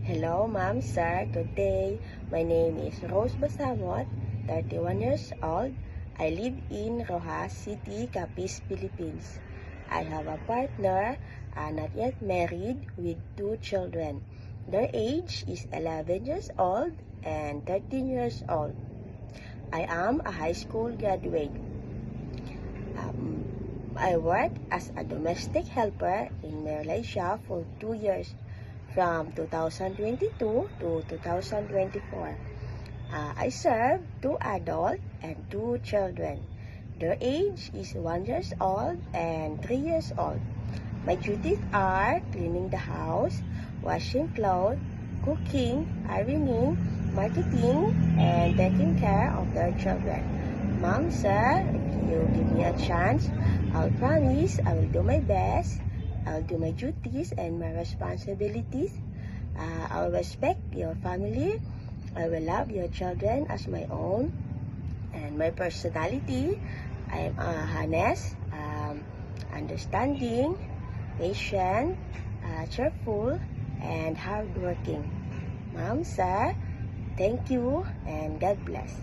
Hello, ma'am, sir. Good day. My name is Rose Basamot, 31 years old. I live in Rojas City, Capiz, Philippines. I have a partner, not yet married, with 2 children. Their age is 11 years old and 13 years old. I am a high school graduate. I worked as a domestic helper in Malaysia for 2 years, from 2022 to 2024. I served 2 adults and 2 children. Their age is 1 year old and 3 years old. My duties are cleaning the house, washing clothes, cooking, ironing, marketing, and taking care of their children. Mom, sir, if you give me a chance, I'll promise I will do my best. I'll do my duties and my responsibilities. I'll respect your family. I will love your children as my own. And my personality, I am honest, understanding, patient, cheerful, and hardworking. Mom, sir, thank you and God bless.